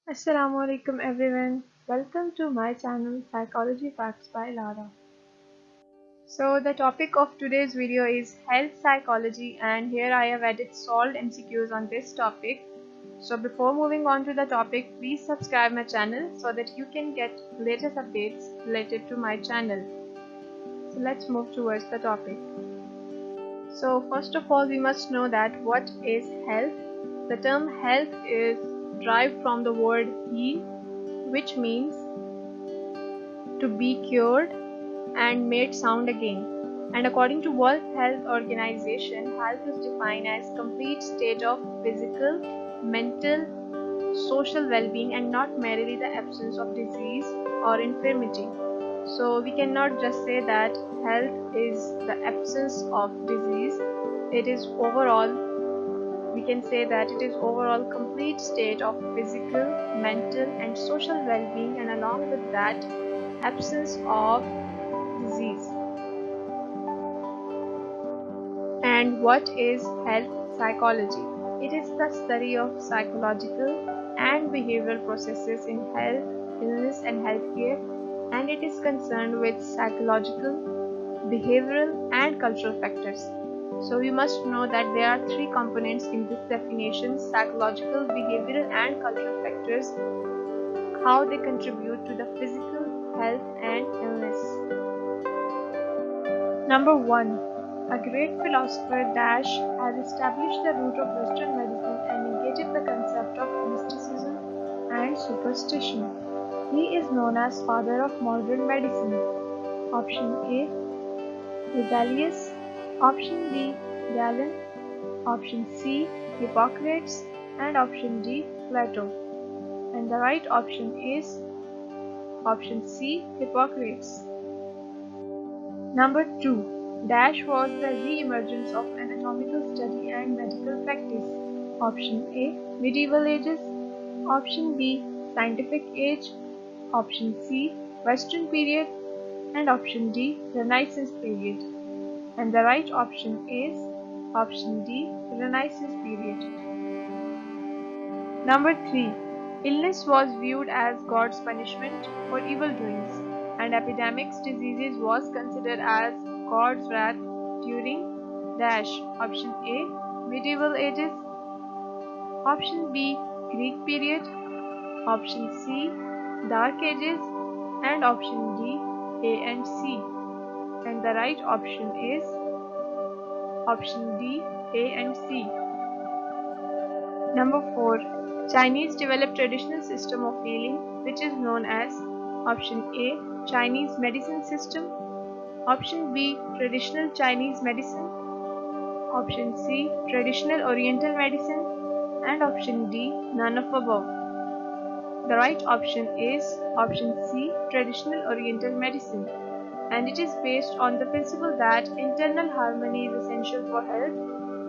Assalamualaikum everyone. Welcome to my channel Psychology Facts by Lara. So the topic of today's video is health psychology, and here I have added solved MCQs on this topic. So before moving on to the topic, please subscribe my channel so that you can get latest updates related to my channel. So let's move towards the topic. So first of all, we must know that what is health. The term health is derived from the word heal, which means to be cured and made sound again. And according to World Health Organization, health is defined as complete state of physical, mental, social well-being and not merely the absence of disease or infirmity. So we cannot just say that health is the absence of disease. It is overall, we can say that it is overall complete state of physical, mental and social well-being, and along with that, absence of disease. And what is health psychology? It is the study of psychological and behavioral processes in health, illness and healthcare, and it is concerned with psychological, behavioral and cultural factors. So we must know that there are three components in this definition: psychological, behavioral and cultural factors, how they contribute to the physical health and illness. Number 1. A great philosopher Dash has established the root of Western medicine and negated the concept of mysticism and superstition. He is known as father of modern medicine. Option A, Vesalius. Option B, Galen. Option C, Hippocrates. And option D, Plato. And the right option is option C, Hippocrates. Number 2. Dash was the re-emergence of anatomical study and medical practice. Option A, medieval ages. Option B, scientific age. Option C, Western period. And option D, Renaissance period. And the right option is option D, Renaissance period. Number 3. Illness was viewed as God's punishment for evil doings, and epidemics, diseases was considered as God's wrath during Dash. Option A, medieval ages. Option B, Greek period. Option C, dark ages. And option D, A and C. And the right option is option D, A and C. Number 4. Chinese developed traditional system of healing, which is known as option A, Chinese medicine system. Option B, traditional Chinese medicine. Option C, traditional Oriental medicine. And option D, none of above. The right option is option C, traditional Oriental medicine. And it is based on the principle that internal harmony is essential for health,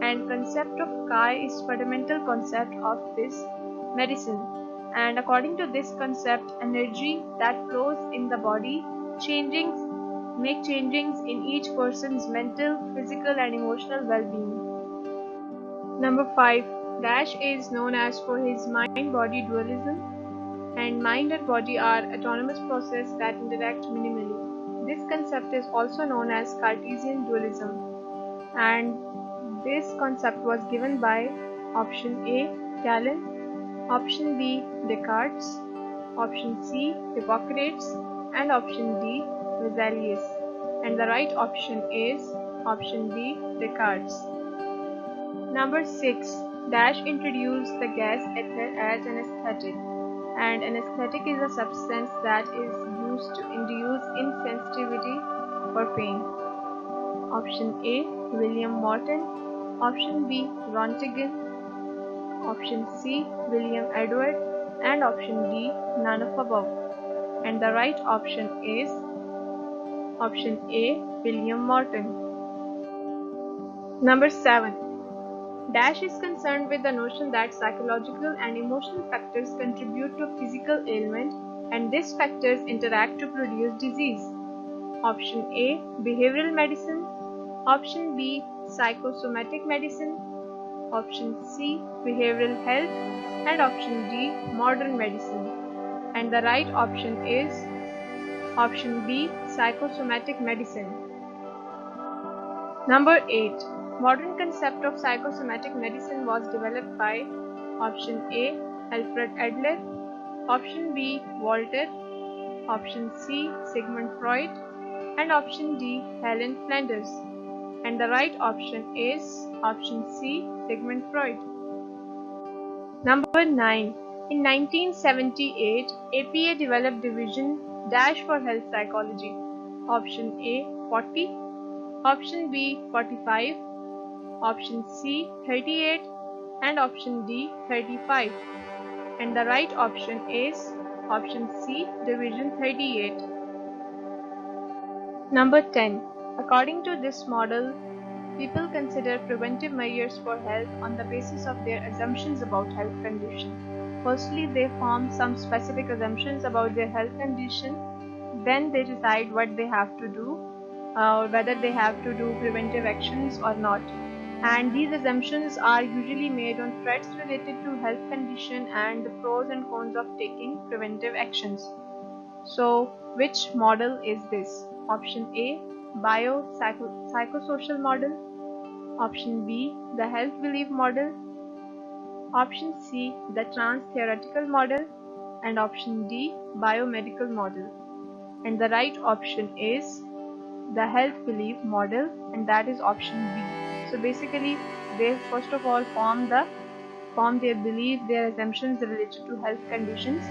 and concept of Kai is fundamental concept of this medicine. And according to this concept, energy that flows in the body make changings in each person's mental, physical and emotional well-being. Number 5. Dash is known as for his mind-body dualism, and mind and body are autonomous processes that interact minimally. This concept is also known as Cartesian Dualism, and this concept was given by option A, Galen, option B, Descartes, option C, Hippocrates, and option D, Vesalius. And the right option is option B, Descartes. Number 6. Dash introduced the gas ether as an aesthetic, and an aesthetic is a substance that is used to induce insensitivity for pain. Option A, William Morton. Option B, Rontigan. Option C, William Edward. And option D, none of above. And the right option is option A, William Morton. Number 7. Dash is concerned with the notion that psychological and emotional factors contribute to physical ailment, and these factors interact to produce disease. Option A, behavioral medicine. Option B, psychosomatic medicine. option C, behavioral health, and option D, modern medicine. And the right option is option B, psychosomatic medicine. Number 8. Modern concept of psychosomatic medicine was developed by option A, Alfred Adler, option B, Voltaire, option C, Sigmund Freud, and option D, Helen Flanders. And the right option is option C, Sigmund Freud. Number 9. In 1978, APA developed division dash for health psychology. Option A, 40, option B, 45, option C, 38, and option D, 35. And the right option is option C, division 38. Number 10. According to this model, people consider preventive measures for health on the basis of their assumptions about health condition. Firstly, they form some specific assumptions about their health condition. Then they decide what they have to do, whether they have to do preventive actions or not. And these assumptions are usually made on threats related to health condition and the pros and cons of taking preventive actions. So, which model is this? Option A, Biopsychosocial Model, option B, the Health Belief Model, option C, the Trans-Theoretical Model, and option D, Biomedical Model. And the right option is the Health Belief Model, and that is option B. So basically, they first of all form their belief, their assumptions related to health conditions,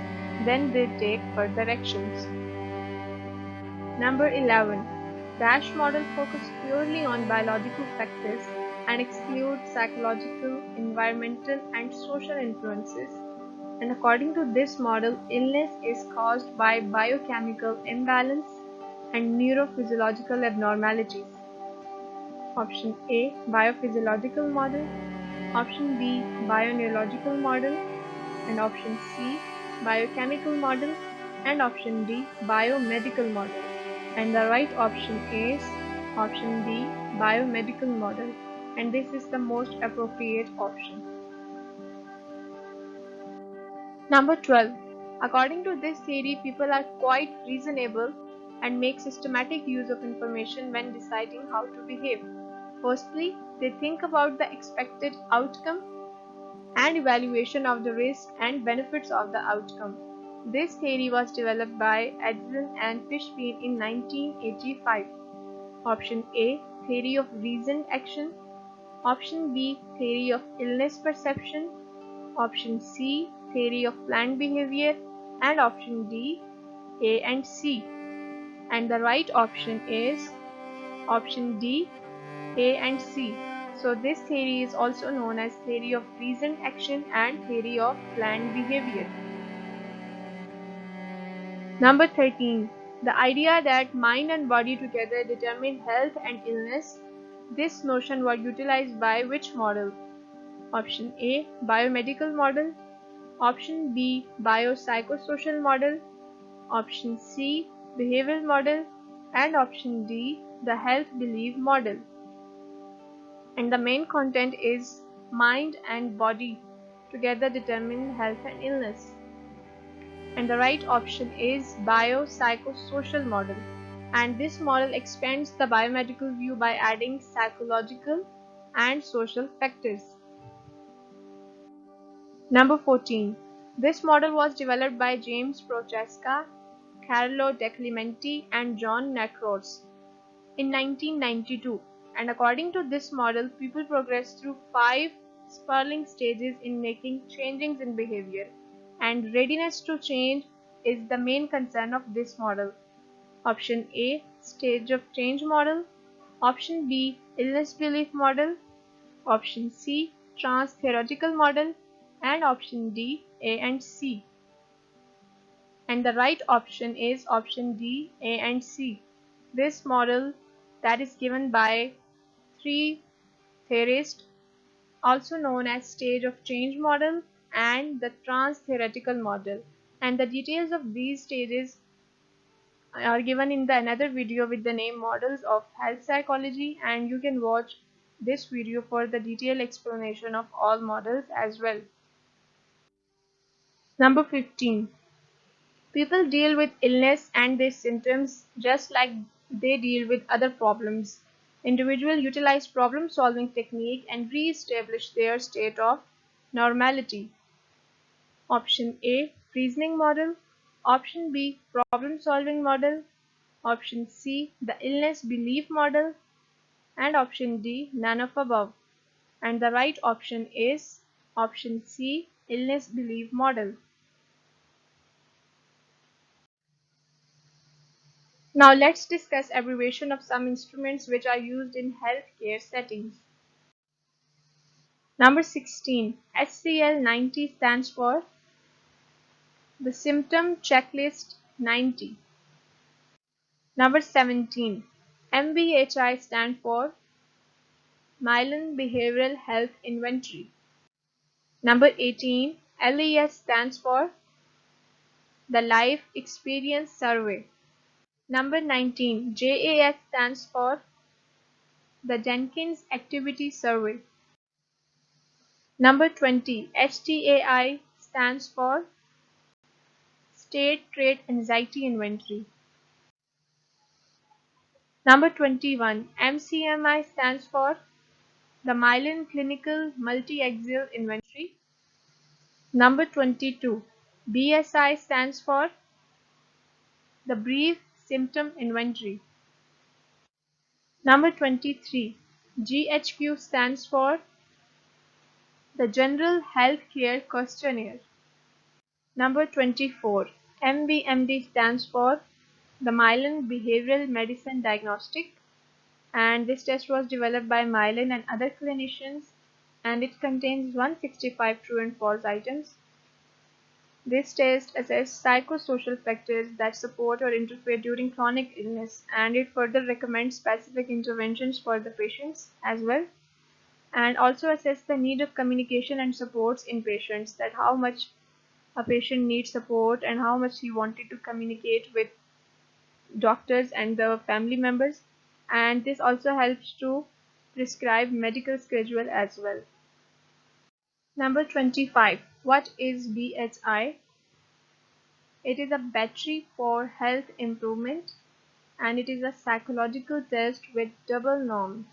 then they take further actions. Number 11. Dash model focuses purely on biological factors and excludes psychological, environmental, and social influences. And according to this model, illness is caused by biochemical imbalance and neurophysiological abnormalities. Option A, biophysiological model, option B, bioneurological model, and option C, biochemical model, and option D, biomedical model. And the right option is option D, biomedical model, and this is the most appropriate option. Number 12. According to this theory, people are quite reasonable and make systematic use of information when deciding how to behave. Firstly, they think about the expected outcome and evaluation of the risk and benefits of the outcome. This theory was developed by Ajzen and Fishbein in 1985. Option A, theory of reasoned action. Option B, theory of illness perception. Option C, theory of planned behavior. And option D, A and C. And the right option is option D, A and C. So this theory is also known as theory of reasoned action and theory of planned behavior. Number 13. The idea that mind and body together determine health and illness. This notion was utilized by which model? Option A, Biomedical Model. Option B, Biopsychosocial Model. Option C, Behavioral Model. And option D, the Health Belief Model. And the main content is mind and body together determine health and illness. And the right option is Biopsychosocial Model. And this model expands the biomedical view by adding psychological and social factors. Number 14. This model was developed by James Prochaska, Carrlo DiClemente, and John Narcross in 1992. And according to this model, people progress through 5 sparling stages in making changes in behavior, and readiness to change is the main concern of this model. Option A, stage of change model. Option B, illness belief model. Option C, trans-theoretical model. And option D, A and C. And the right option is option D, A and C. This model that is given by 3 theorists, also known as stage of change model and the trans-theoretical model. And the details of these stages are given in the another video with the name Models of Health Psychology, and you can watch this video for the detailed explanation of all models as well. Number 15. People deal with illness and their symptoms just like they deal with other problems. Individuals utilize problem-solving technique and re-establish their state of normality. Option A, reasoning model. Option B, problem-solving model. Option C, the illness belief model. And option D, none of above. And the right option is option C, illness belief model. Now let's discuss abbreviation of some instruments which are used in healthcare settings. Number 16. HCL90 stands for the Symptom Checklist 90. Number 17. MBHI stands for Mylan Behavioral Health Inventory. Number 18. LES stands for the Life Experience Survey. Number 19. JAS stands for the Jenkins Activity Survey. Number 20. HTAI stands for State Trait Anxiety Inventory. Number 21. MCMI stands for the Mylan Clinical Multi-Axial Inventory. Number 22. BSI stands for the Brief Symptom Inventory. Number 23. GHQ stands for the General Healthcare Questionnaire. Number 24. MBMD stands for the Mylan Behavioral Medicine Diagnostic, and this test was developed by Mylan and other clinicians, and it contains 165 true and false items. This test assesses psychosocial factors that support or interfere during chronic illness, and it further recommends specific interventions for the patients as well, and also assess the need of communication and supports in patients, that how much a patient needs support and how much he wanted to communicate with doctors and the family members, and this also helps to prescribe medical schedule as well. Number 25. What is BHI? It is a battery for health improvement, and it is a psychological test with double norm.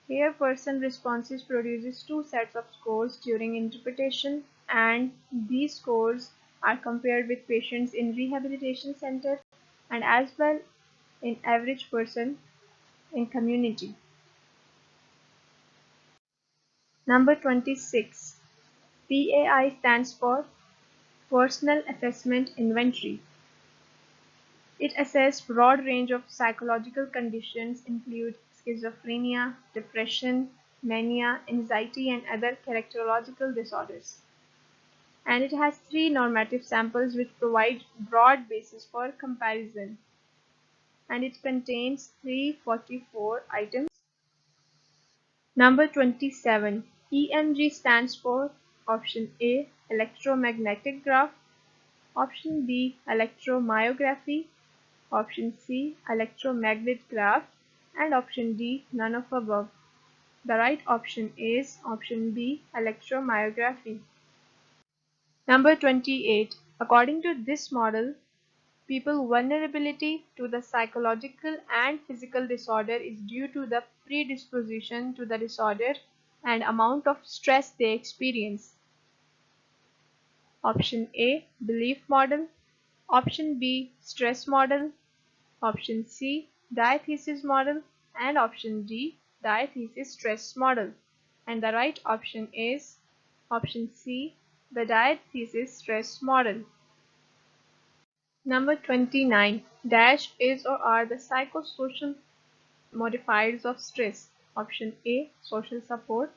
Here person responses produces two sets of scores during interpretation, and these scores are compared with patients in rehabilitation center and as well in average person in community. Number 26. PAI stands for Personal Assessment Inventory. It assesses broad range of psychological conditions include schizophrenia, depression, mania, anxiety and other characterological disorders. And it has 3 normative samples which provide broad basis for comparison. And it contains 344 items. Number 27. EMG stands for option A, electromagnetic graph, option B, electromyography, option C, electromagnet graph, and option D, none of above. The right option is option B, electromyography. Number 28. According to this model, people's vulnerability to the psychological and physical disorder is due to the predisposition to the disorder and amount of stress they experience. Option A, belief model. Option B, stress model. Option C, diathesis model. And option D, diathesis stress model. And the right option is option C, the diathesis stress model. Number 29. Dash is or are the psychosocial modifiers of stress. Option A, social support.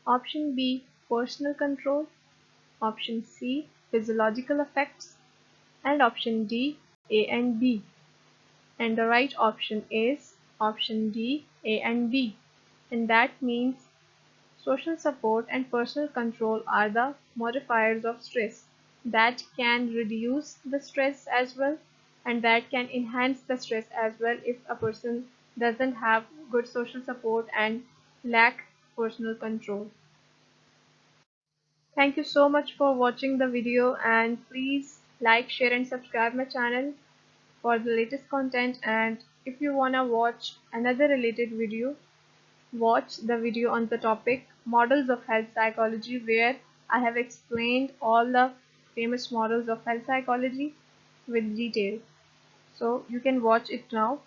Option B, personal control. Option C, physiological effects. And option D, A and B. And the right option is option D, A and B. And that means social support and personal control are the modifiers of stress that can reduce the stress as well, and that can enhance the stress as well if a person doesn't have good social support and lack personal control. Thank you so much for watching the video, and please like, share and subscribe my channel for the latest content. And if you wanna watch another related video, watch the video on the topic Models of Health Psychology, where I have explained all the famous models of health psychology with detail. So you can watch it now,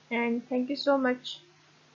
and thank you so much.